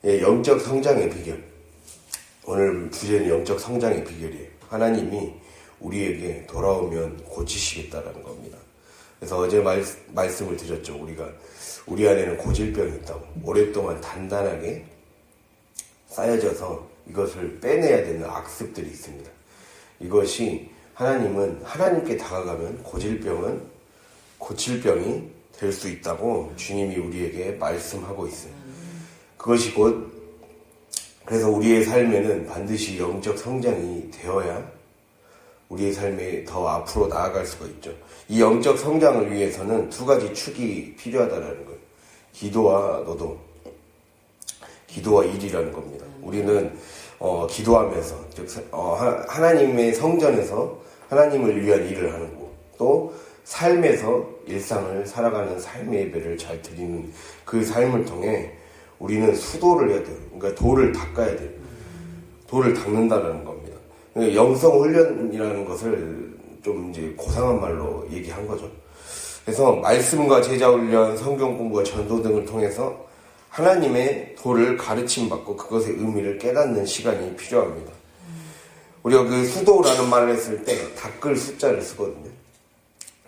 예, 영적 성장의 비결. 오늘 주제는 영적 성장의 비결이에요. 하나님이 우리에게 돌아오면 고치시겠다라는 겁니다. 그래서 어제 말씀을 드렸죠. 우리 안에는 고질병이 있다고. 오랫동안 단단하게 쌓여져서 이것을 빼내야 되는 악습들이 있습니다. 이것이 하나님은 하나님께 다가가면 고칠병이 될 수 있다고 주님이 우리에게 말씀하고 있어요. 그것이 곧 그래서 우리의 삶에는 반드시 영적 성장이 되어야 우리의 삶에 더 앞으로 나아갈 수가 있죠. 이 영적 성장을 위해서는 두 가지 축이 필요하다는 거예요. 기도와 노동, 기도와 일이라는 겁니다. 우리는 기도하면서 하나님의 성전에서 하나님을 위한 일을 하는 거, 또 삶에서 일상을 살아가는 삶의 예배를 잘 드리는 그 삶을 통해 우리는 수도를 해야 돼요. 그러니까 돌을 닦아야 돼요. 돌을 닦는다는 겁니다. 영성 훈련이라는 것을 좀 이제 고상한 말로 얘기한 거죠. 그래서 말씀과 제자 훈련, 성경 공부와 전도 등을 통해서 하나님의 도를 가르침받고 그것의 의미를 깨닫는 시간이 필요합니다. 우리가 그 수도라는 말을 했을 때 닦을 숫자를 쓰거든요.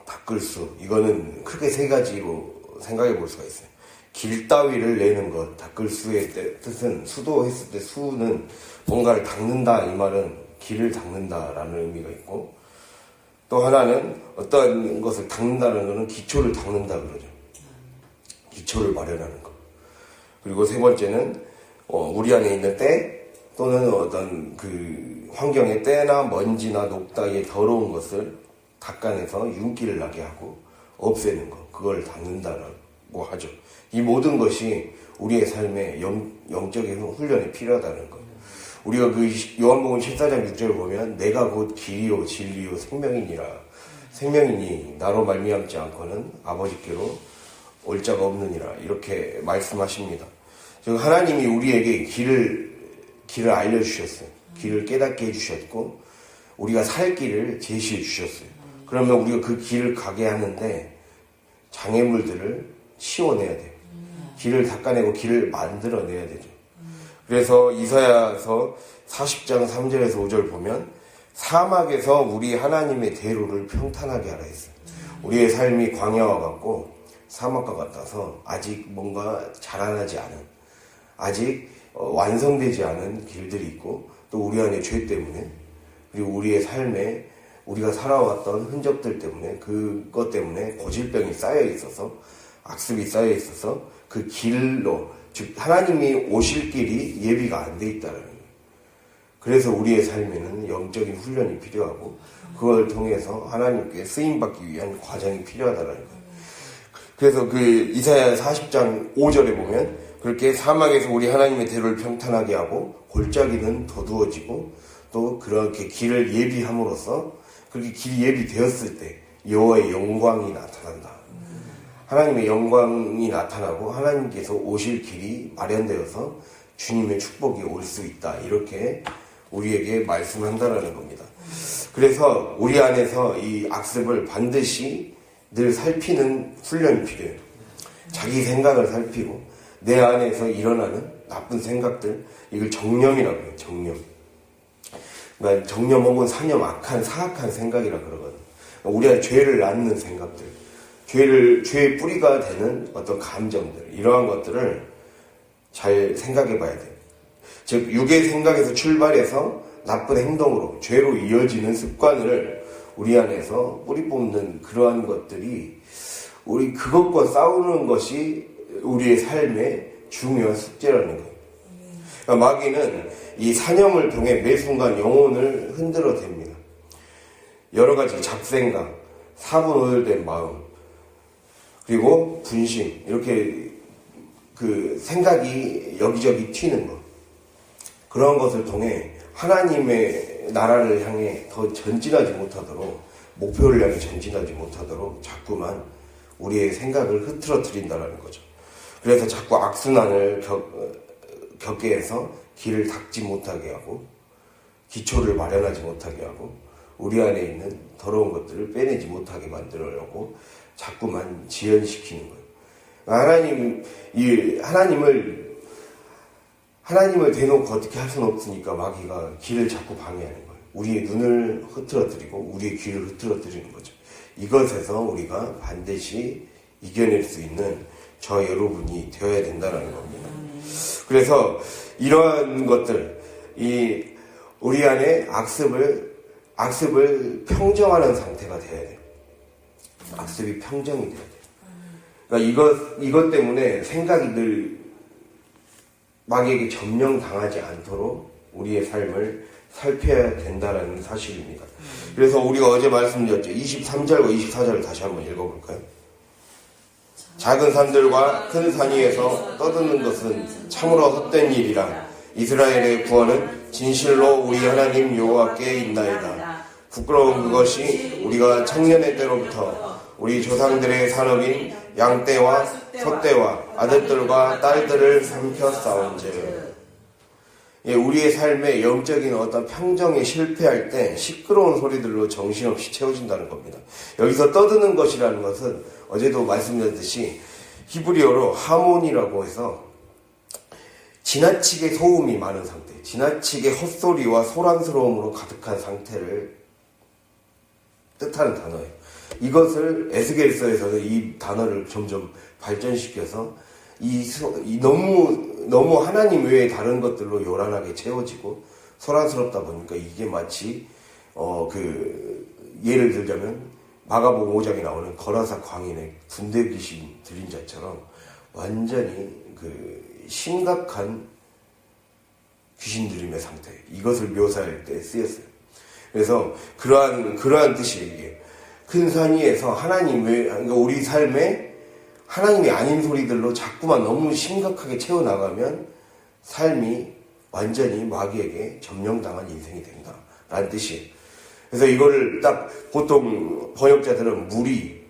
닦을 수. 이거는 크게 세 가지로 생각해 볼 수가 있어요. 길 따위를 내는 것, 닦을 수의 뜻은 수도했을 때 수는 뭔가를 닦는다, 이 말은 길을 닦는다라는 의미가 있고, 또 하나는 어떤 것을 닦는다는 것은 기초를 닦는다 그러죠. 기초를 마련하는 것. 그리고 세 번째는 우리 안에 있는 때 또는 어떤 그 환경의 때나 먼지나 녹다의 더러운 것을 닦아내서 윤기를 나게 하고 없애는 것, 그걸 닦는다라고 하죠. 이 모든 것이 우리의 삶에 영적인 훈련이 필요하다는 거예요. 우리가 그 요한복음 14장 6절을 보면 내가 곧 길이요 진리요 생명이니라. 생명이니 나로 말미암지 않고는 아버지께로 올 자가 없느니라. 이렇게 말씀하십니다. 즉 하나님이 우리에게 길을 알려주셨어요. 길을 깨닫게 해주셨고 우리가 살 길을 제시해 주셨어요. 그러면 우리가 그 길을 가게 하는데 장애물들을 치워내야 돼요. 길을 닦아내고 길을 만들어내야 되죠. 그래서 이사야서 40장 3절에서 5절 보면 사막에서 우리 하나님의 대로를 평탄하게 하라 했어요. 우리의 삶이 광야와 같고 사막과 같아서 아직 뭔가 자라나지 않은, 아직 완성되지 않은 길들이 있고, 또 우리 안에 죄 때문에, 그리고 우리의 삶에 우리가 살아왔던 흔적들 때문에, 그것 때문에 고질병이 쌓여 있어서, 악습이 쌓여 있어서 그 길로, 즉 하나님이 오실 길이 예비가 안 돼 있다는 거예요. 그래서 우리의 삶에는 영적인 훈련이 필요하고 그걸 통해서 하나님께 쓰임받기 위한 과정이 필요하다는 거예요. 그래서 그 이사야 40장 5절에 보면 그렇게 사막에서 우리 하나님의 대로를 평탄하게 하고 골짜기는 더두어지고 또 그렇게 길을 예비함으로써 그렇게 길이 예비되었을 때 여호와의 영광이 나타난다. 하나님의 영광이 나타나고 하나님께서 오실 길이 마련되어서 주님의 축복이 올 수 있다. 이렇게 우리에게 말씀한다라는 겁니다. 그래서 우리 안에서 이 악습을 반드시 늘 살피는 훈련이 필요해요. 자기 생각을 살피고 내 안에서 일어나는 나쁜 생각들, 이걸 정념이라고 해요. 정념. 그러니까 정념 혹은 사념, 악한 사악한 생각이라 그러거든요. 우리 안에 죄를 낳는 생각들, 죄의 뿌리가 되는 어떤 감정들, 이러한 것들을 잘 생각해 봐야 돼요. 즉 육의 생각에서 출발해서 나쁜 행동으로 죄로 이어지는 습관을 우리 안에서 뿌리 뽑는 그러한 것들이 우리 그것과 싸우는 것이 우리의 삶의 중요한 숙제라는 거예요. 그러니까 마귀는 이 사념을 통해 매 순간 영혼을 흔들어 댑니다. 여러 가지 잡생각, 사분오열된 마음, 그리고 분심, 이렇게 그 생각이 여기저기 튀는 것, 그런 것을 통해 하나님의 나라를 향해 더 전진하지 못하도록, 목표를 향해 전진하지 못하도록 자꾸만 우리의 생각을 흐트러뜨린다는 거죠. 그래서 자꾸 악순환을 겪게 해서 길을 닦지 못하게 하고 기초를 마련하지 못하게 하고 우리 안에 있는 더러운 것들을 빼내지 못하게 만들려고 자꾸만 지연시키는 거예요. 하나님을 하나님을 대놓고 어떻게 할 수는 없으니까 마귀가 길을 자꾸 방해하는 거예요. 우리의 눈을 흐트러뜨리고 우리의 귀를 흐트러뜨리는 거죠. 이것에서 우리가 반드시 이겨낼 수 있는 저 여러분이 되어야 된다는 겁니다. 그래서 이러한 것들, 우리 안에 악습을 평정하는 상태가 돼야 돼요. 악습이 평정이 돼야 돼요. 그러니까 이것 때문에 생각이 늘 마귀에게 점령당하지 않도록 우리의 삶을 살펴야 된다는 사실입니다. 그래서 우리가 어제 말씀드렸죠. 23절과 24절을 다시 한번 읽어볼까요? 작은 산들과 큰 산 위에서 떠드는 것은 참으로 헛된 일이라. 이스라엘의 구원은 진실로 우리 하나님 여호와께 있나이다. 부끄러운 그것이 우리가 청년의 때로부터 우리 조상들의 산업인 양떼와 소떼와 아들들과 딸들을 삼켜 싸운즉. 우리의 삶의 영적인 어떤 평정에 실패할 때 시끄러운 소리들로 정신없이 채워진다는 겁니다. 여기서 떠드는 것이라는 것은 어제도 말씀드렸듯이 히브리어로 하몬이라고 해서 지나치게 소음이 많은 상태, 지나치게 헛소리와 소란스러움으로 가득한 상태를 뜻하는 단어예요. 이것을 에스겔서에서는 이 단어를 점점 발전시켜서 너무 하나님 외에 다른 것들로 요란하게 채워지고 소란스럽다 보니까 이게 마치 예를 들자면 마가복음 5장에 나오는 거라사 광인의 군대 귀신 들린 자처럼 완전히 심각한 귀신 들림의 상태, 이것을 묘사할 때 쓰였어요. 그래서 그러한 뜻이에요. 이게 큰 산 위에서 그러니까 우리 삶에 하나님이 아닌 소리들로 자꾸만 너무 심각하게 채워나가면 삶이 완전히 마귀에게 점령당한 인생이 된다 라는 뜻이에요. 그래서 이거를 딱 보통 번역자들은 무리,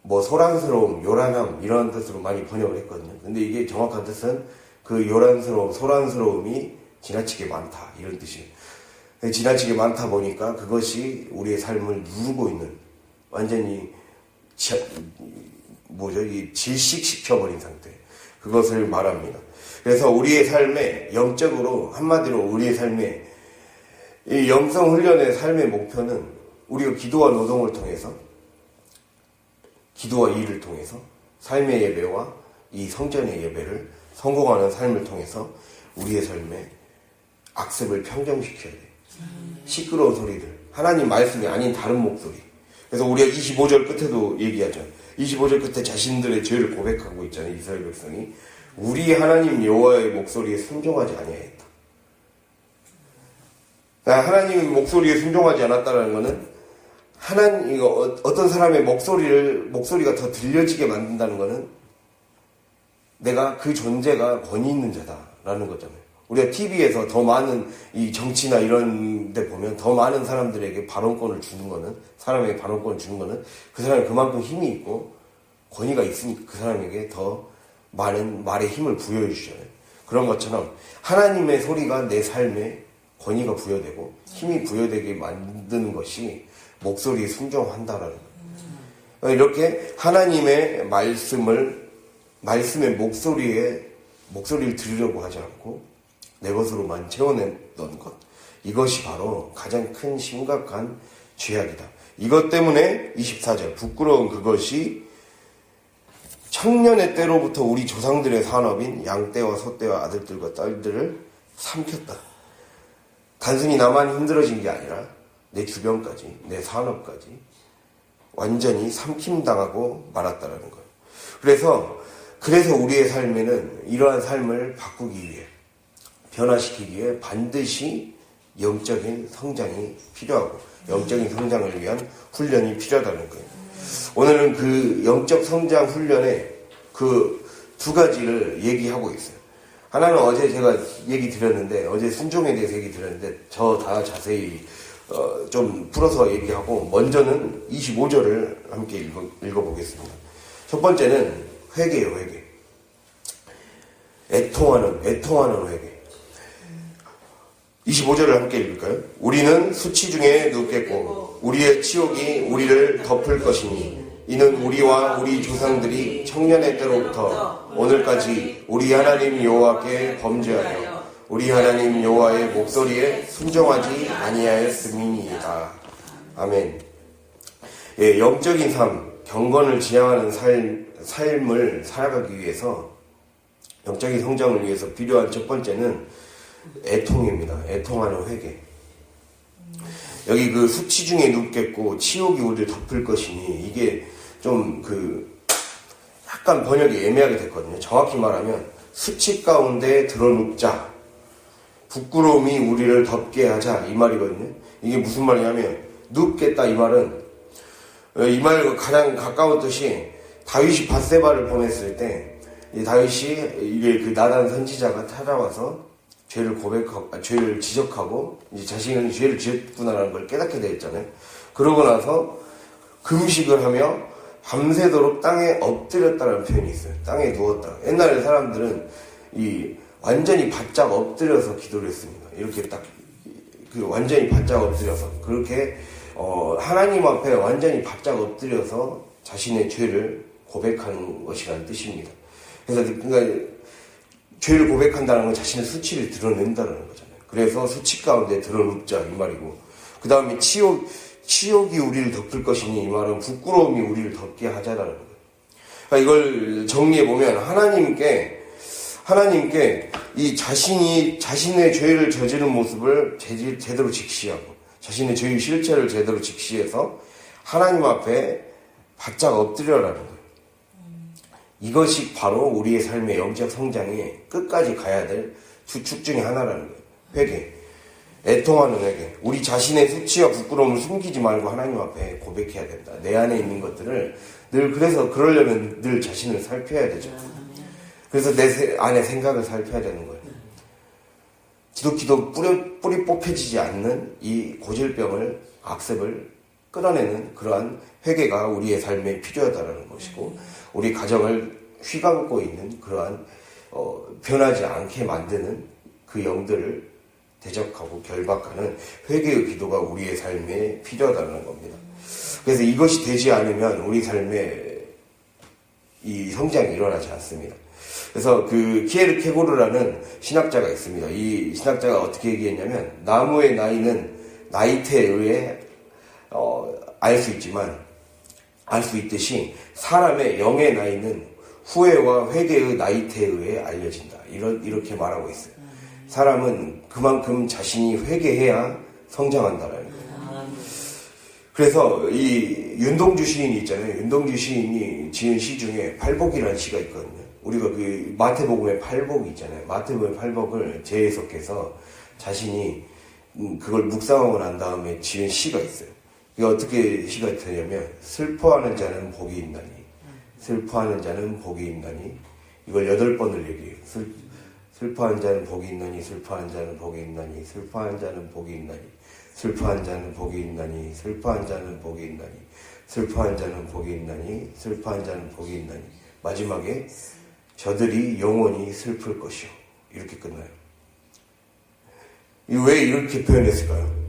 소란스러움, 요란함 이런 뜻으로 많이 번역을 했거든요. 근데 이게 정확한 뜻은 그 요란스러움, 소란스러움이 지나치게 많다 이런 뜻이에요. 지나치게 많다 보니까 그것이 우리의 삶을 누르고 있는 완전히 질식시켜버린 상태, 그것을 말합니다. 그래서 우리의 삶에 한마디로 우리의 삶에 이 영성 훈련의 삶의 목표는 우리가 기도와 노동을 통해서, 기도와 일을 통해서 삶의 예배와 이 성전의 예배를 성공하는 삶을 통해서 우리의 삶에 악습을 평정시켜야 돼요. 시끄러운 소리들, 하나님 말씀이 아닌 다른 목소리. 그래서 우리가 25절 끝에도 얘기하죠. 25절 끝에 자신들의 죄를 고백하고 있잖아요. 이스라엘 백성이 우리 하나님 여호와의 목소리에 순종하지 아니하였다. 하나님의 목소리에 순종하지 않았다는 것은 어떤 사람의 목소리가 더 들려지게 만든다는 것은 내가 그 존재가 권위 있는 자다라는 거잖아요. 우리가 TV에서 더 많은 이 정치나 이런 데 보면 더 많은 사람들에게 발언권을 주는 거는, 사람에게 발언권을 주는 거는 그 사람이 그만큼 힘이 있고 권위가 있으니까 그 사람에게 더 많은 말의 힘을 부여해 주잖아요. 그런 것처럼 하나님의 소리가 내 삶에 권위가 부여되고 힘이 부여되게 만드는 것이 목소리에 순종한다라는 거예요. 이렇게 하나님의 말씀의 목소리를 들으려고 하지 않고 내 것으로만 채워냈던 것, 이것이 바로 가장 큰 심각한 죄악이다. 이것 때문에 24절 부끄러운 그것이 청년의 때로부터 우리 조상들의 산업인 양떼와 소떼와 아들들과 딸들을 삼켰다. 단순히 나만 힘들어진 게 아니라 내 주변까지, 내 산업까지 완전히 삼킴당하고 말았다라는 거예요. 그래서 우리의 삶에는 이러한 삶을 바꾸기 위해, 변화시키기 위해 반드시 영적인 성장이 필요하고 영적인 성장을 위한 훈련이 필요하다는 거예요. 오늘은 그 영적 성장 훈련의 그 두 가지를 얘기하고 있어요. 하나는 어제 제가 얘기 드렸는데, 어제 순종에 대해서 얘기 드렸는데 저 다 자세히 좀 풀어서 얘기하고, 먼저는 25절을 함께 읽어보겠습니다. 첫 번째는 회개예요. 회개. 애통하는 회개. 25절을 함께 읽을까요? 우리는 수치 중에 눕겠고 우리의 치욕이 우리를 덮을 것이니 이는 우리와 우리 조상들이 청년의 때로부터 오늘까지 우리 하나님 여호와께 범죄하여 우리 하나님 여호와의 목소리에 순종하지 아니하였음이니이다. 아멘. 예, 영적인 삶, 경건을 지향하는 삶을 살아가기 위해서, 영적인 성장을 위해서 필요한 첫 번째는 애통입니다. 애통하는 회개. 여기 그 수치 중에 눕겠고 치욕이 우리를 덮을 것이니, 이게 좀 약간 번역이 애매하게 됐거든요. 정확히 말하면 수치 가운데 들어눕자, 부끄러움이 우리를 덮게 하자, 이 말이거든요. 이게 무슨 말이냐면, 눕겠다 이 말은, 이 말과 가장 가까운 뜻이, 다윗이 밧세바를 범했을 때 이 다윗이 이게 나단 선지자가 찾아와서 죄를 지적하고 이제 자신은 죄를 지었구나라는 걸 깨닫게 되었잖아요. 그러고 나서 금식을 하며 밤새도록 땅에 엎드렸다라는 표현이 있어요. 땅에 누웠다. 옛날에 사람들은 완전히 바짝 엎드려서 기도를 했습니다. 이렇게 딱 완전히 바짝 엎드려서 그렇게 하나님 앞에 완전히 바짝 엎드려서 자신의 죄를 고백하는 것이라는 뜻입니다. 그래서 그러니까 죄를 고백한다는 건 자신의 수치를 드러낸다는 거잖아요. 그래서 수치 가운데 드러눕자 이 말이고, 그 다음에 치욕이 우리를 덮을 것이니, 이 말은 부끄러움이 우리를 덮게 하자라는 거예요. 그러니까 이걸 정리해 보면 하나님께 이 자신의 죄를 저지른 모습을 제대로 직시하고, 자신의 죄의 실체를 제대로 직시해서 하나님 앞에 바짝 엎드려라는 거예요. 이것이 바로 우리의 삶의 영적 성장에 끝까지 가야 될 주축 중에 하나라는 거예요. 회개. 애통하는 회개. 우리 자신의 수치와 부끄러움을 숨기지 말고 하나님 앞에 고백해야 된다. 내 안에 있는 것들을 그러려면 늘 자신을 살펴야 되죠. 그래서 내 안에 생각을 살펴야 되는 거예요. 지독히도 뿌리 뽑혀지지 않는 이 고질병을, 악습을 끌어내는 그러한 회개가 우리의 삶에 필요하다는 것이고, 우리 가정을 휘감고 있는 그러한 변하지 않게 만드는 그 영들을 대적하고 결박하는 회개의 기도가 우리의 삶에 필요하다는 겁니다. 그래서 이것이 되지 않으면 우리 삶에 이 성장이 일어나지 않습니다. 그래서 키에르케고르라는 신학자가 있습니다. 이 신학자가 어떻게 얘기했냐면, 나무의 나이는 나이테에 의해 알 수 있듯이 사람의 영의 나이는 후회와 회개의 나이테에 의해 알려진다. 이렇게 말하고 있어요. 사람은 그만큼 자신이 회개해야 성장한다라는 거예요. 그래서 이 윤동주 시인이 있잖아요. 윤동주 시인이 지은 시 중에 팔복이라는 시가 있거든요. 우리가 마태복음의 팔복이 있잖아요. 마태복음의 팔복을 재해석해서 자신이 그걸 묵상하고 난 다음에 지은 시가 있어요. 이게 어떻게 시가 되냐면, 슬퍼하는 자는 복이 있나니, 슬퍼하는 자는 복이 있나니, 이걸 8번을 얘기해요. 슬퍼하는 자는 복이 있나니, 슬퍼하는 자는 복이 있나니, 슬퍼하는 자는 복이 있나니, 슬퍼하는 자는 복이 있나니, 슬퍼하는 자는 복이 있나니, 슬퍼하는 자는 복이 있나니, 슬퍼하는 자는 복이 있나니, 마지막에 저들이 영원히 슬플 것이요. 이렇게 끝나요. 왜 이렇게 표현했을까요?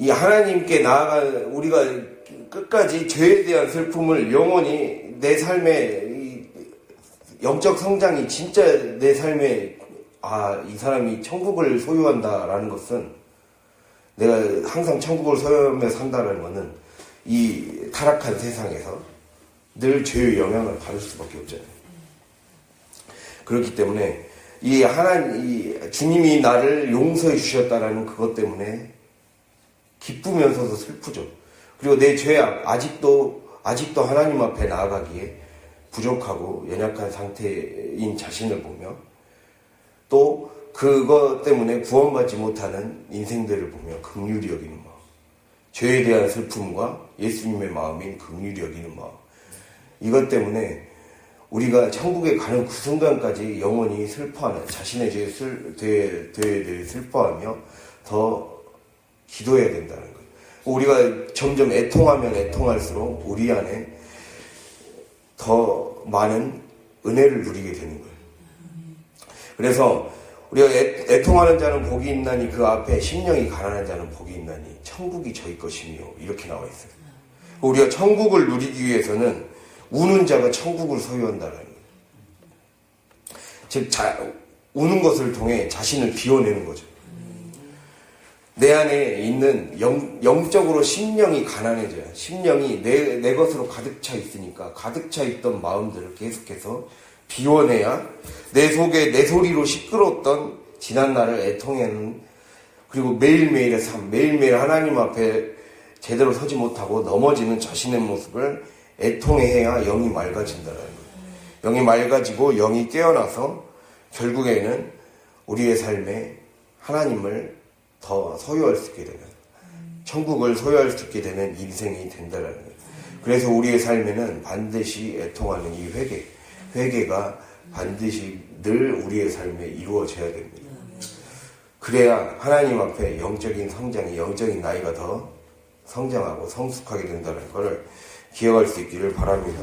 이 하나님께 우리가 끝까지 죄에 대한 슬픔을 영원히 내 삶의 영적 성장이 진짜 내 삶에 이 사람이 천국을 소유한다라는 것은, 내가 항상 천국을 소유하며 산다라는 것은 이 타락한 세상에서 늘 죄의 영향을 받을 수밖에 없잖아요. 그렇기 때문에 주님이 나를 용서해 주셨다라는 그것 때문에 기쁘면서도 슬프죠. 그리고 내 죄악, 아직도 하나님 앞에 나아가기에 부족하고 연약한 상태인 자신을 보며, 또 그것 때문에 구원받지 못하는 인생들을 보며 긍휼히 여기는 마음, 죄에 대한 슬픔과 예수님의 마음인 긍휼히 여기는 마음, 이것 때문에 우리가 천국에 가는 그 순간까지 영원히 슬퍼하는, 자신의 죄에 슬퍼하며 더 기도해야 된다는 거예요. 우리가 점점 애통하면 애통할수록 우리 안에 더 많은 은혜를 누리게 되는 거예요. 그래서 우리가 애통하는 자는 복이 있나니, 그 앞에 심령이 가난한 자는 복이 있나니 천국이 저희 것이며, 이렇게 나와 있어요. 우리가 천국을 누리기 위해서는 우는 자가 천국을 소유한다는 거예요. 즉 우는 것을 통해 자신을 비워내는 거죠. 내 안에 있는 영적으로 심령이 가난해져요. 심령이 내 것으로 가득 차 있으니까 가득 차 있던 마음들을 계속해서 비워내야 내 속에 내 소리로 시끄러웠던 지난 날을 애통하는, 그리고 매일매일의 삶, 매일매일 하나님 앞에 제대로 서지 못하고 넘어지는 자신의 모습을 애통해야 영이 맑아진다는 거예요. 영이 맑아지고 영이 깨어나서 결국에는 우리의 삶에 하나님을 더 소유할 수 있게 되는, 천국을 소유할 수 있게 되는 인생이 된다는 거예요. 그래서 우리의 삶에는 반드시 애통하는 이 회개가 반드시 늘 우리의 삶에 이루어져야 됩니다. 그래야 하나님 앞에 영적인 성장이, 영적인 나이가 더 성장하고 성숙하게 된다는 것을 기억할 수 있기를 바랍니다.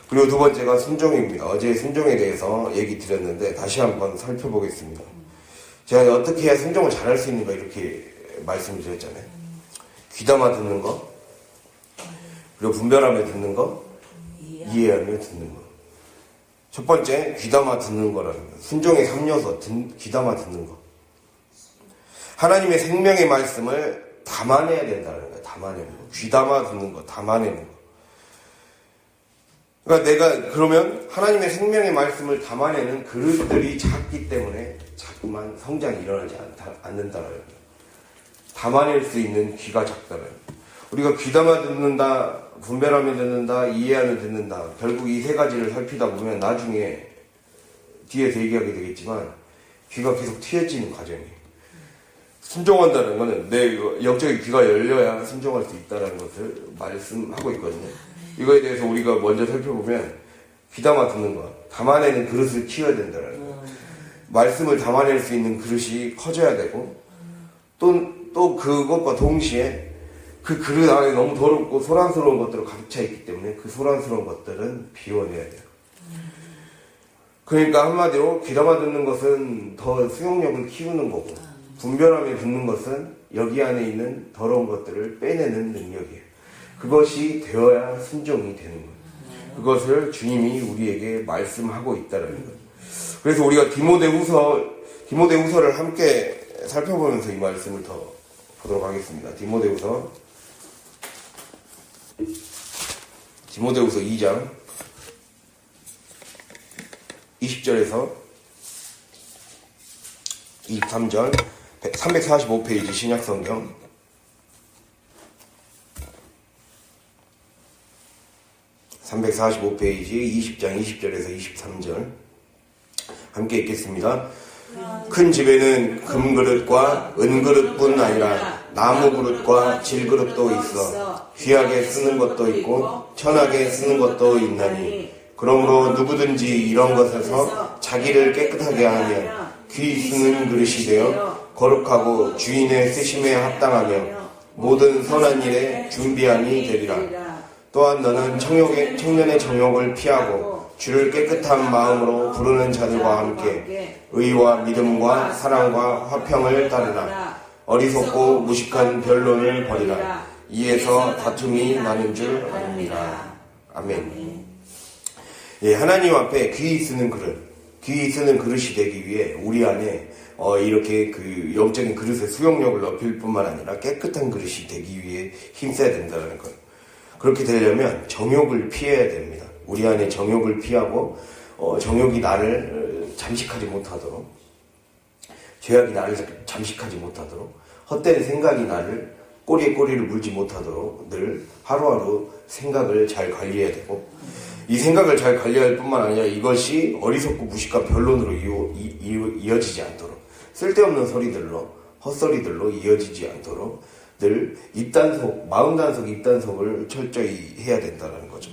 그리고 두 번째가 순종입니다. 어제 순종에 대해서 얘기 드렸는데 다시 한번 살펴보겠습니다. 제가 어떻게 해야 순종을 잘할 수 있는가 이렇게 말씀드렸잖아요. 귀담아 듣는 거, 그리고 분별하며 듣는 거, 이해하며 듣는 거. 첫 번째, 귀담아 듣는 거라는 거예요. 순종의 3요소, 귀담아 듣는 거. 하나님의 생명의 말씀을 담아내야 된다는 거예요. 담아내는 거. 귀담아 듣는 거, 담아내는 거. 그러니까 내가 그러면 하나님의 생명의 말씀을 담아내는 그릇들이 작기 때문에 자꾸만 성장이 일어나지 않는다는 거예요. 담아낼 수 있는 귀가 작다는 거예요. 우리가 귀담아 듣는다, 분별하며 듣는다, 이해하며 듣는다. 결국 이 세 가지를 살피다 보면 나중에 뒤에서 얘기하게 되겠지만 귀가 계속 트여지는 과정이에요. 순종한다는 것은 내 영적인 귀가 열려야 순종할 수 있다는 것을 말씀하고 있거든요. 이거에 대해서 우리가 먼저 살펴보면 귀담아 듣는 것, 담아내는 그릇을 키워야 된다는 거예요. 말씀을 담아낼 수 있는 그릇이 커져야 되고 또 그것과 동시에 그 그릇 안에 너무 더럽고 소란스러운 것들로 가득 차 있기 때문에 그 소란스러운 것들은 비워내야 돼요. 그러니까 한마디로 귀담아 듣는 것은 더 수용력을 키우는 거고, 분별하며 듣는 것은 여기 안에 있는 더러운 것들을 빼내는 능력이에요. 그것이 되어야 순종이 되는 거예요. 그것을 주님이 우리에게 말씀하고 있다는 거예요. 그래서 우리가 디모데후서를 함께 살펴보면서 이 말씀을 더 보도록 하겠습니다. 디모데후서 2장 20절에서 23절, 345페이지 신약성경 345페이지 20장 20절에서 23절 함께 읽겠습니다. 큰 집에는 금그릇과 은그릇뿐 아니라 나무그릇과 질그릇도 있어 귀하게 쓰는 것도 있고 천하게 쓰는 것도 있나니, 그러므로 누구든지 이런 것에서 자기를 깨끗하게 하면 귀 쓰는 그릇이 되어 거룩하고 주인의 쓰심에 합당하며 모든 선한 일에 준비함이 되리라. 또한 너는 청년의 정욕을 피하고 주를 깨끗한 마음으로 부르는 자들과 함께 의와 믿음과 사랑과 화평을 따르라. 어리석고 무식한 변론을 버리라. 이에서 다툼이 많은 줄 아느니라. 아멘. 예, 하나님 앞에 귀 쓰는 그릇이 되기 위해 우리 안에 이렇게 그 영적인 그릇의 수용력을 높일 뿐만 아니라 깨끗한 그릇이 되기 위해 힘써야 된다는 거예요. 그렇게 되려면 정욕을 피해야 됩니다. 우리 안에 정욕을 피하고 정욕이 나를 잠식하지 못하도록, 죄악이 나를 잠식하지 못하도록, 헛된 생각이 나를 꼬리에 꼬리를 물지 못하도록 늘 하루하루 생각을 잘 관리해야 되고, 이 생각을 잘 관리할 뿐만 아니라 이것이 어리석고 무식한 변론으로 이어지지 않도록, 쓸데없는 소리들로, 헛소리들로 이어지지 않도록 늘 마음단속, 입단속을 철저히 해야 된다는 거죠.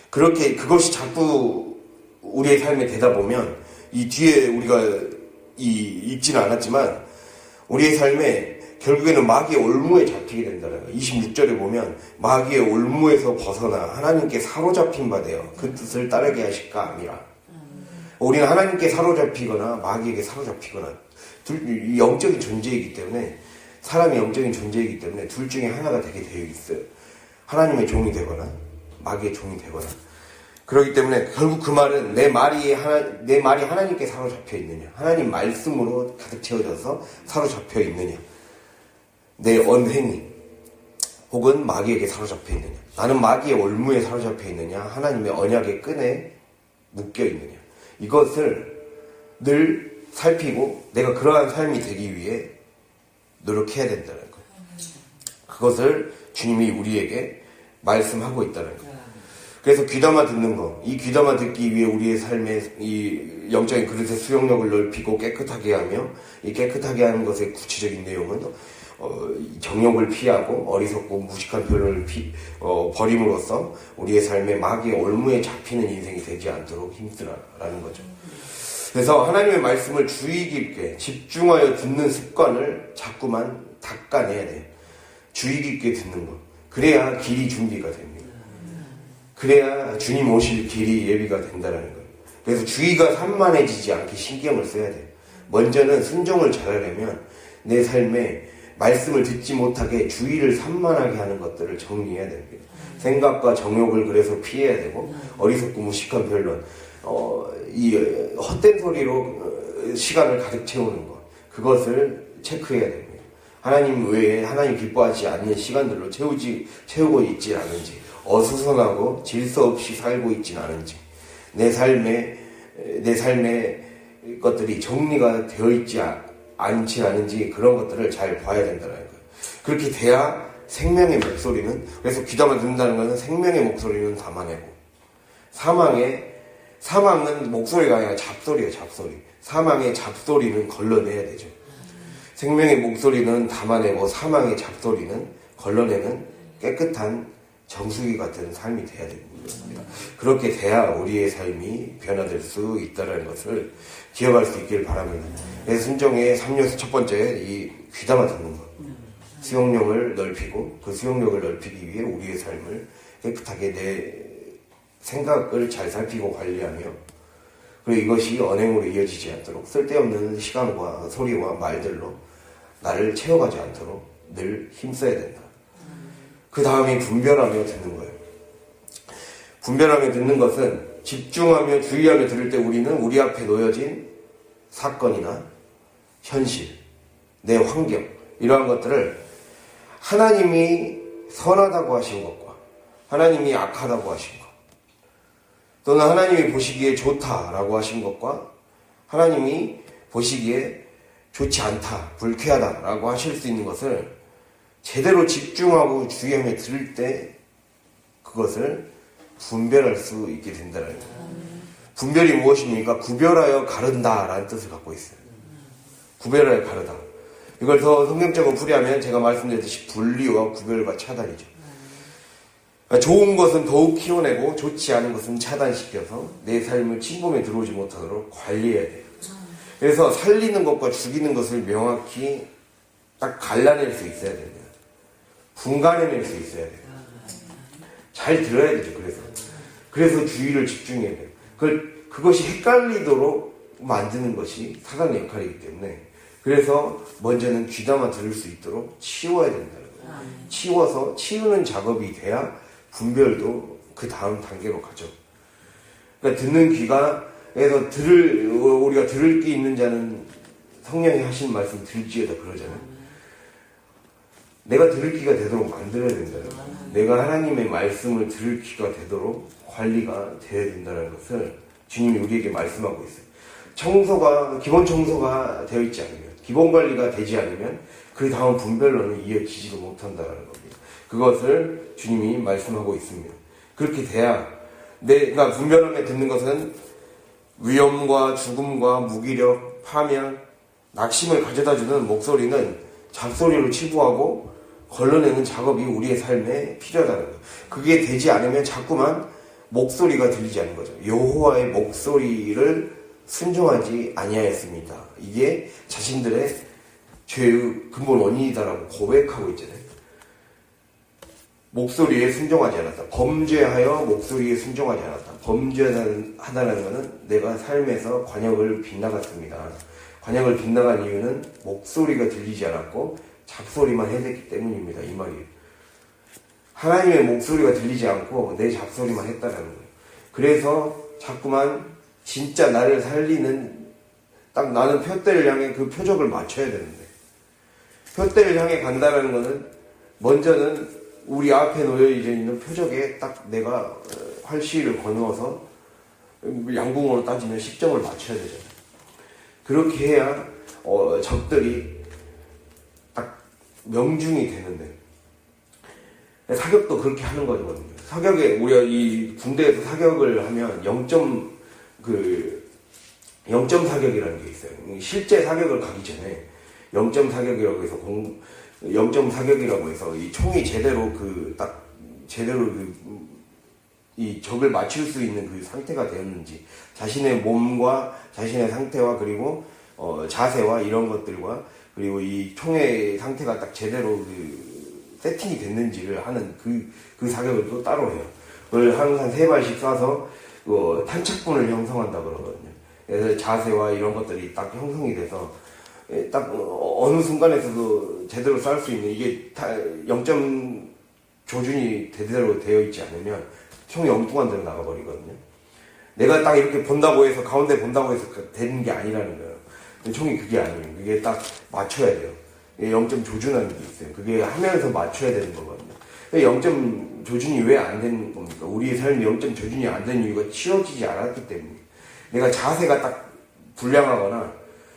그것이 자꾸 우리의 삶에 되다 보면, 이 뒤에 우리가 읽지는 않았지만, 우리의 삶에 결국에는 마귀의 올무에 잡히게 된다는 거예요. 26절에 보면, 마귀의 올무에서 벗어나 하나님께 사로잡힌 바 되어 그 뜻을 따르게 하실까 함이라. 우리는 하나님께 사로잡히거나 마귀에게 사로잡히거나, 영적인 존재이기 때문에, 사람이 영적인 존재이기 때문에 둘 중에 하나가 되게 되어 있어요. 하나님의 종이 되거나 마귀의 종이 되거나. 그렇기 때문에 결국 그 말은 내 말이 하나님께 사로잡혀 있느냐, 하나님 말씀으로 가득 채워져서 사로잡혀 있느냐, 내 언행이 혹은 마귀에게 사로잡혀 있느냐, 나는 마귀의 올무에 사로잡혀 있느냐, 하나님의 언약의 끈에 묶여 있느냐, 이것을 늘 살피고 내가 그러한 삶이 되기 위해 노력해야 된다는 거예요. 그것을 주님이 우리에게 말씀하고 있다는 거예요. 그래서 귀담아 듣는 거, 이 귀담아 듣기 위해 우리의 삶의 이 영적인 그릇의 수용력을 넓히고 깨끗하게 하며, 이 깨끗하게 하는 것의 구체적인 내용은 정욕을 피하고 어리석고 무식한 변론을 버림으로써 우리의 삶에 마귀의 올무에 잡히는 인생이 되지 않도록 힘쓰라라는 거죠. 그래서 하나님의 말씀을 주의 깊게 집중하여 듣는 습관을 자꾸만 닦아내야 돼요. 주의 깊게 듣는 것. 그래야 길이 준비가 됩니다. 그래야 주님 오실 길이 예비가 된다는 거예요. 그래서 주의가 산만해지지 않게 신경을 써야 돼요. 먼저는 순종을 잘하려면 내 삶에 말씀을 듣지 못하게 주의를 산만하게 하는 것들을 정리해야 됩니다. 생각과 정욕을 그래서 피해야 되고, 어리석고 무식한 변론, 이 헛된 소리로 시간을 가득 채우는 것, 그것을 체크해야 됩니다. 하나님 외에 하나님 기뻐하지 않는 시간들로 채우고 있지 않은지, 어수선하고 질서 없이 살고 있진 않은지, 내 삶의 것들이 정리가 되어 있지 않지 않은지, 그런 것들을 잘 봐야 된다는 거예요. 그렇게 돼야 생명의 목소리는, 그래서 귀담아 듣는다는 것은 생명의 목소리는 담아내고, 사망은 목소리가 아니라 잡소리예요, 잡소리. 사망의 잡소리는 걸러내야 되죠. 생명의 목소리는 담아내고 사망의 잡소리는 걸러내는 깨끗한 정수기 같은 삶이 돼야 됩니다. 그렇게 돼야 우리의 삶이 변화될 수 있다는 것을 기억할 수 있길 바랍니다. 그래서 순종의 3요소 첫 번째, 이 귀담아 듣는 것. 수용력을 넓히고, 그 수용력을 넓히기 위해 우리의 삶을 깨끗하게 내 생각을 잘 살피고 관리하며, 그리고 이것이 언행으로 이어지지 않도록 쓸데없는 시간과 소리와 말들로 나를 채워가지 않도록 늘 힘써야 된다. 그 다음에 분별하며 듣는 거예요. 분별하며 듣는 것은 집중하며 주의하며 들을 때 우리는 우리 앞에 놓여진 사건이나 현실, 내 환경, 이러한 것들을 하나님이 선하다고 하신 것과 하나님이 악하다고 하신 것, 또는 하나님이 보시기에 좋다라고 하신 것과 하나님이 보시기에 좋지 않다, 불쾌하다라고 하실 수 있는 것을 제대로 집중하고 주의하며 들을 때 그것을 분별할 수 있게 된다는 거예요. 분별이 무엇입니까? 구별하여 가른다라는 뜻을 갖고 있어요. 구별하여 가르다. 이걸 더 성경적으로 풀이하면 제가 말씀드렸듯이 분리와 구별과 차단이죠. 좋은 것은 더욱 키워내고 좋지 않은 것은 차단시켜서 내 삶을 침범에 들어오지 못하도록 관리해야 돼요. 그래서 살리는 것과 죽이는 것을 명확히 딱 갈라낼 수 있어야 됩니다. 분간해낼 수 있어야 돼요. 잘 들어야 되죠. 그래서 주의를 집중해야 돼요. 그것이 헷갈리도록 만드는 것이 사단의 역할이기 때문에, 그래서 먼저는 귀담아 들을 수 있도록 치워야 된다는 거예요. 치워서 치우는 작업이 돼야 분별도 그 다음 단계로 가죠. 그러니까 듣는 귀가에서 우리가 들을 게 있는 자는 성령이 하신 말씀 들지어다 그러잖아요. 내가 들을 귀가 되도록 만들어야 된다는 거예요. 내가 하나님의 말씀을 들을 귀가 되도록 관리가 되어야 된다는 것을 주님이 우리에게 말씀하고 있어요. 기본 청소가 되어 있지 않으면, 기본 관리가 되지 않으면 그 다음 분별로는 이어지지도 못한다는 겁니다. 그것을 주님이 말씀하고 있습니다. 그렇게 돼야 내가 분별하며 듣는 것은 위험과 죽음과 무기력, 파멸, 낙심을 가져다주는 목소리는 잡소리로 치부하고 걸러내는 작업이 우리의 삶에 필요하다는 거예요. 그게 되지 않으면 자꾸만 목소리가 들리지 않는 거죠. 여호와의 목소리를 순종하지 아니하였습니다. 이게 자신들의 죄의 근본 원인이다라고 고백하고 있잖아요. 목소리에 순종하지 않았다. 범죄하여 목소리에 순종하지 않았다. 범죄하다는 것은 내가 삶에서 관역을 빗나갔습니다. 관역을 빗나간 이유는 목소리가 들리지 않았고 잡소리만 해댔기 때문입니다. 이 말이에요. 하나님의 목소리가 들리지 않고 내 잡소리만 했다는 거예요. 그래서 자꾸만 진짜 나를 살리는, 딱 나는 표대를 향해 그 표적을 맞춰야 되는데, 표대를 향해 간다는 거는 먼저는 우리 앞에 놓여 있는 표적에 딱 내가 활시위를 거누어서 양궁으로 따지면 식점을 맞춰야 되잖아요. 그렇게 해야 적들이 딱 명중이 되는데, 사격도 그렇게 하는 거거든요. 사격에 우리가 이 군대에서 사격을 하면 0점 사격이라는 게 있어요. 실제 사격을 가기 전에 0점 사격이라고 해서 0점 사격이라고 해서 이 총이 제대로 제대로 이 적을 맞출 수 있는 그 상태가 되었는지, 자신의 몸과 자신의 상태와 그리고 자세와 이런 것들과 그리고 이 총의 상태가 딱 제대로 세팅이 됐는지를 하는 그 사격을 또 따로 해요. 그걸 항상 3발씩 쏴서 탄착분을 형성한다 그러거든요. 그래서 자세와 이런 것들이 딱 형성이 돼서 딱 어느 순간에서도 제대로 쌀 수 있는, 이게 0점 조준이 제대로 되어 있지 않으면 총이 엉뚱한 데로 나가버리거든요. 내가 딱 이렇게 본다고 해서, 가운데 본다고 해서 되는 게 아니라는 거예요. 총이 그게 아니에요. 그게 딱 맞춰야 돼요. 0점 조준하는 게 있어요. 그게 하면서 맞춰야 되는 거거든요. 0점 조준이 왜 안 되는 겁니까? 우리의 삶이 0점 조준이 안 되는 이유가 치워지지 않았기 때문에. 내가 자세가 딱 불량하거나,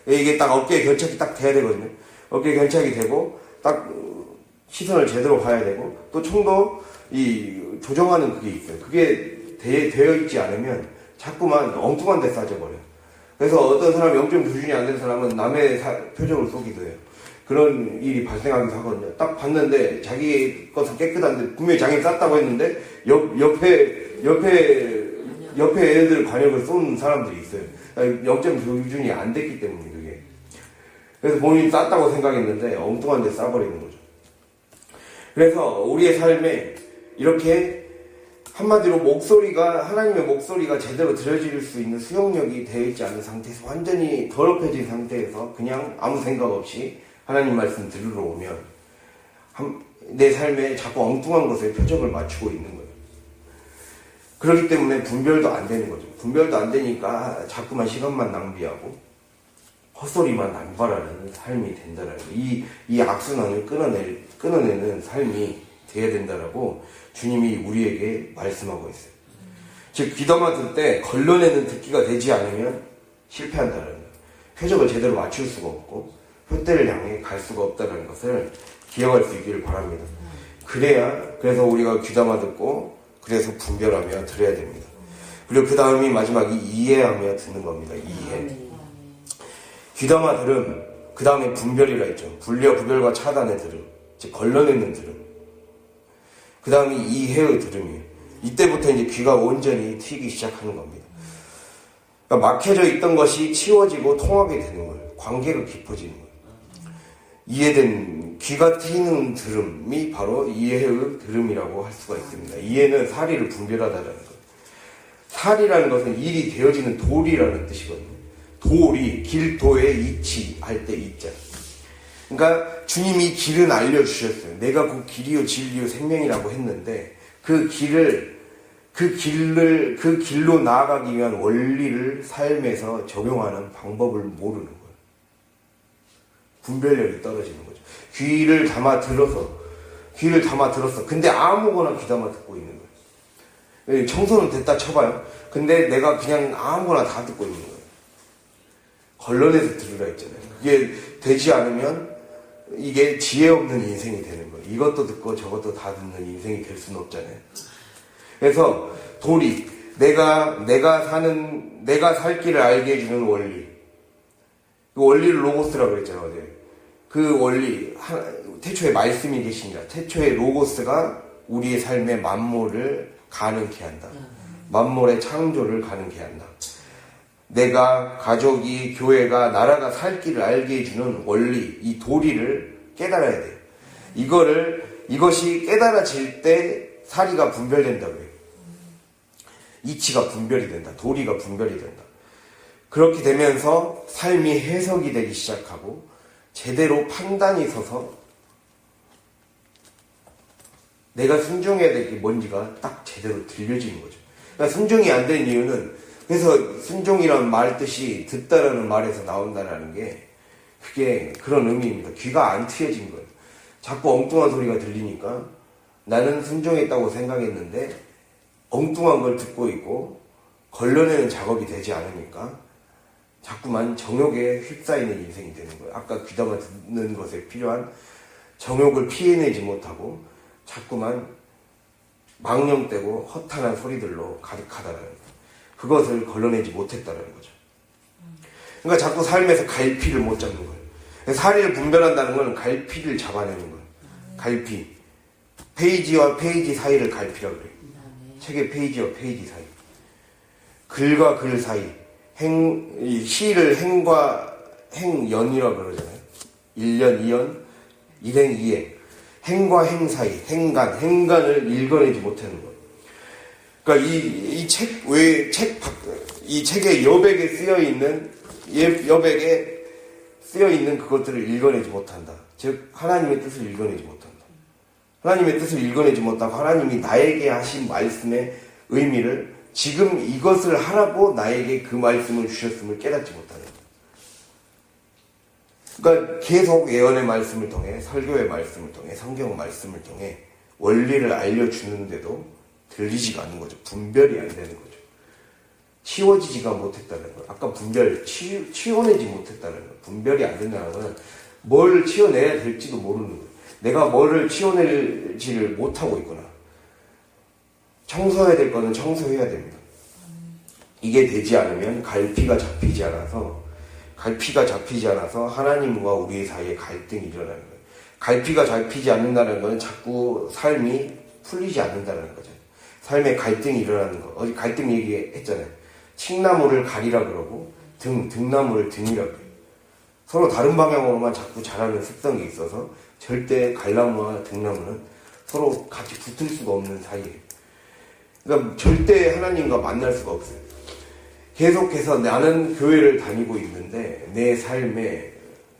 이게 딱 어깨에 견착이 딱 돼야 되거든요. 어깨에 견착이 되고, 딱 시선을 제대로 봐야 되고, 또 총도 조정하는 그게 있어요. 그게 되어 있지 않으면 자꾸만 엉뚱한 데 쏴져버려요. 그래서 어떤 사람이 0점 조준이 안 되는 사람은 남의 표적을 쏘기도 해요. 그런 일이 발생하기도 하거든요. 딱 봤는데 자기 것은 깨끗한데 분명히 자기 쌌다고 했는데 옆에 애들 관역을 쏜 사람들이 있어요. 0점 조준이 안 됐기 때문에 그게. 그래서 본인이 쌌다고 생각했는데 엉뚱한 데 쏴버리는 거죠. 그래서 우리의 삶에 이렇게 한마디로 하나님의 목소리가 제대로 들려질 수 있는 수용력이 되어 있지 않은 상태에서, 완전히 더럽혀진 상태에서 그냥 아무 생각 없이 하나님 말씀 들으러 오면 내 삶에 자꾸 엉뚱한 것에 표적을 맞추고 있는 거예요. 그렇기 때문에 분별도 안 되는 거죠. 분별도 안 되니까 자꾸만 시간만 낭비하고 헛소리만 남발하는 삶이 된다라는 거예요. 이 악순환을 끊어내는 삶이 되어야 된다라고 주님이 우리에게 말씀하고 있어요. 즉, 귀담아 듣을 때 걸러내는 듣기가 되지 않으면 실패한다는 거예요. 표적을 제대로 맞출 수가 없고 표대를 향해 갈 수가 없다는 것을 기억할 수 있기를 바랍니다. 그래서 우리가 귀담아 듣고, 그래서 분별하며 들어야 됩니다. 그리고 그 다음이 마지막이 이해하며 듣는 겁니다. 이해. 귀담아 들음, 그 다음에 분별이라 했죠. 분려, 구별과 차단의 들음, 즉 걸러내는 들음. 그 다음이 이해의 들음이에요. 이때부터 이제 귀가 온전히 트이기 시작하는 겁니다. 그러니까 막혀져 있던 것이 치워지고 통하게 되는 거예요. 관계가 깊어지는 거예요. 이해된, 귀가 트이는 들음이 바로 이해의 들음이라고 할 수가 있습니다. 이해는 사리를 분별하다라는 거예요. 사리라는 것은 일이 되어지는 도리라는 뜻이거든요. 도리, 길도에 이치할 때 이자. 그러니까 주님이 길은 알려주셨어요. 내가 그 길이요 진리요 생명이라고 했는데 그 길로 나아가기 위한 원리를 삶에서 적용하는 방법을 모르는 거예요. 분별력이 떨어지는 거죠. 귀를 담아 들었어. 근데 아무거나 귀 담아 듣고 있는 거예요. 청소는 됐다 쳐봐요. 근데 내가 그냥 아무거나 다 듣고 있는 거예요. 걸러내서 들으라 했잖아요. 그게 되지 않으면 이게 지혜 없는 인생이 되는 거예요. 이것도 듣고 저것도 다 듣는 인생이 될 수는 없잖아요. 그래서 도리, 내가 살 길을 알게 해주는 원리. 그 원리를 로고스라고 그랬잖아요. 어제. 그 원리, 태초에 말씀이 계시니라. 태초에 로고스가 우리의 삶의 만물을 가능케 한다. 만물의 창조를 가능케 한다. 내가, 가족이, 교회가, 나라가 살 길을 알게 해주는 원리, 이 도리를 깨달아야 돼요. 이것이 깨달아질 때 사리가 분별된다고 해요. 이치가 분별이 된다. 도리가 분별이 된다. 그렇게 되면서 삶이 해석이 되기 시작하고 제대로 판단이 서서 내가 순종해야 될 게 뭔지가 딱 제대로 들려지는 거죠. 그러니까 순종이 안 된 이유는, 그래서 순종이라는 말 뜻이 듣다라는 말에서 나온다는 게 그게 그런 의미입니다. 귀가 안 트여진 거예요. 자꾸 엉뚱한 소리가 들리니까 나는 순종했다고 생각했는데 엉뚱한 걸 듣고 있고 걸러내는 작업이 되지 않으니까 자꾸만 정욕에 휩싸이는 인생이 되는 거예요. 아까 귀담아 듣는 것에 필요한 정욕을 피해내지 못하고 자꾸만 망령되고 허탄한 소리들로 가득하다는 거예요. 그것을 걸러내지 못했다는 거죠. 그러니까 자꾸 삶에서 갈피를 못 잡는 거예요. 사리를 분별한다는 건 갈피를 잡아내는 거예요. 갈피. 페이지와 페이지 사이를 갈피라고 그래요. 책의 페이지와 페이지 사이. 글과 글 사이. 시를 행과 행연이라고 그러잖아요. 1년, 2년, 1행, 2행. 행과 행 사이. 행간을 읽어내지 못하는 거예요. 그러니까 이 책의 여백에 쓰여 있는 그것들을 읽어내지 못한다. 즉 하나님의 뜻을 읽어내지 못한다. 하나님의 뜻을 읽어내지 못하고 하나님이 나에게 하신 말씀의 의미를 지금 이것을 하라고 나에게 그 말씀을 주셨음을 깨닫지 못하는 거예요. 그러니까 계속 예언의 말씀을 통해, 설교의 말씀을 통해, 성경 말씀을 통해 원리를 알려주는데도 들리지가 않는 거죠. 분별이 안 되는 거죠. 치워지지가 못했다는 거예요. 아까 치워내지 못했다는 거예요. 분별이 안 된다는 거는 뭘 치워내야 될지도 모르는 거예요. 내가 뭐를 치워낼지를 못하고 있구나. 청소해야 될 거는 청소해야 됩니다. 이게 되지 않으면 갈피가 잡히지 않아서 하나님과 우리 사이에 갈등이 일어나는 거예요. 갈피가 잡히지 않는다는 건 자꾸 삶이 풀리지 않는다는 거죠. 삶에 갈등이 일어나는 거. 어제 갈등 얘기했잖아요. 칡나무를 가리라 그러고 등나무를 등이라 그래요. 서로 다른 방향으로만 자꾸 자라는 습성이 있어서 절대 갈나무와 등나무는 서로 같이 붙을 수가 없는 사이예요. 그러니까 절대 하나님과 만날 수가 없어요. 계속해서 나는 교회를 다니고 있는데 내 삶에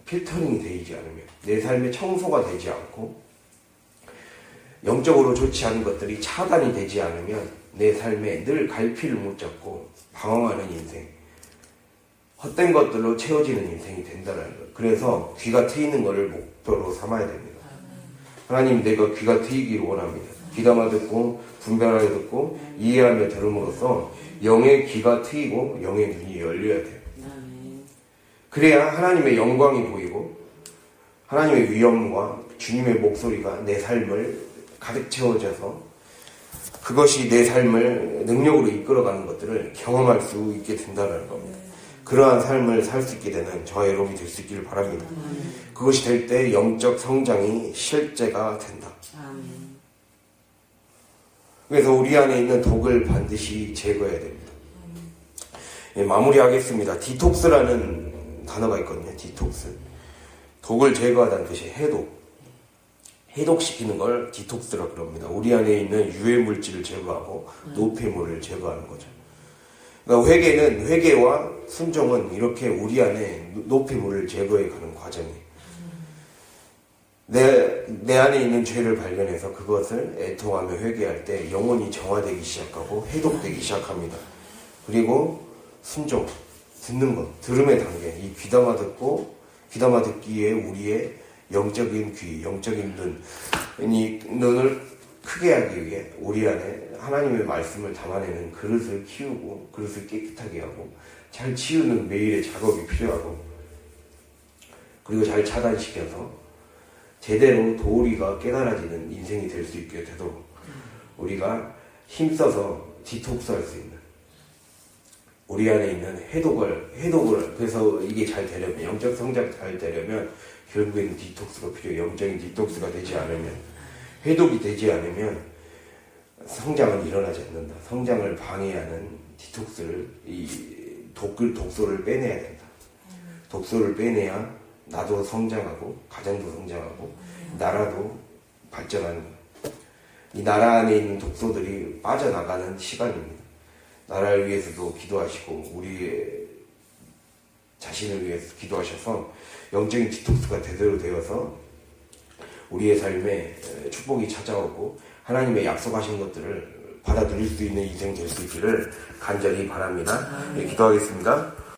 필터링이 되지 않으면, 내 삶에 청소가 되지 않고 영적으로 좋지 않은 것들이 차단이 되지 않으면 내 삶에 늘 갈피를 못 잡고 방황하는 인생, 헛된 것들로 채워지는 인생이 된다는 거예요. 그래서 귀가 트이는 것을 목표로 삼아야 됩니다. 하나님, 내가 귀가 트이기를 원합니다. 귀담아 듣고 분별하여 듣고 이해하며 들음으로써 영의 귀가 트이고 영의 눈이 열려야 돼요. 그래야 하나님의 영광이 보이고 하나님의 위엄과 주님의 목소리가 내 삶을 가득 채워져서 그것이 내 삶을 능력으로 이끌어가는 것들을 경험할 수 있게 된다는 겁니다. 그러한 삶을 살 수 있게 되는 저와 여러분이 될 수 있기를 바랍니다. 그것이 될 때 영적 성장이 실제가 된다. 그래서 우리 안에 있는 독을 반드시 제거해야 됩니다. 마무리하겠습니다. 디톡스라는 단어가 있거든요. 디톡스. 독을 제거하다는 뜻이 해독시키는 걸 디톡스라고 그럽니다. 우리 안에 있는 유해물질을 제거하고 노폐물을 제거하는 거죠. 그러니까 회개와 순종은 이렇게 우리 안에 노폐물을 제거해가는 과정이에요. 내 안에 있는 죄를 발견해서 그것을 애통하며 회개할 때 영혼이 정화되기 시작하고 해독되기 시작합니다. 그리고 순종, 듣는 것, 들음의 단계, 이 귀담아 듣기에 우리의 영적인 귀, 영적인 이 눈을 크게 하기 위해 우리 안에 하나님의 말씀을 담아내는 그릇을 키우고 그릇을 깨끗하게 하고 잘 치우는 매일의 작업이 필요하고, 그리고 잘 차단시켜서 제대로 도리가 깨달아지는 인생이 될 수 있게 되도록 우리가 힘써서 디톡스할 수 있는, 우리 안에 있는 해독을 그래서 이게 잘 되려면, 영적 성장 잘 되려면 결국에는 디톡스가 필요해요. 영적인 디톡스가 되지 않으면, 해독이 되지 않으면 성장은 일어나지 않는다. 성장을 방해하는 디톡스를, 독소를 빼내야 된다. 독소를 빼내야 나도 성장하고 가정도 성장하고 나라도 발전하는 거예요. 이 나라 안에 있는 독소들이 빠져나가는 시간입니다. 나라를 위해서도 기도하시고 우리 자신을 위해서 기도하셔서 영적인 디톡스가 제대로 되어서 우리의 삶에 축복이 찾아오고 하나님의 약속하신 것들을 받아 누릴 수 있는 인생 될 수 있기를 간절히 바랍니다. 예, 기도하겠습니다.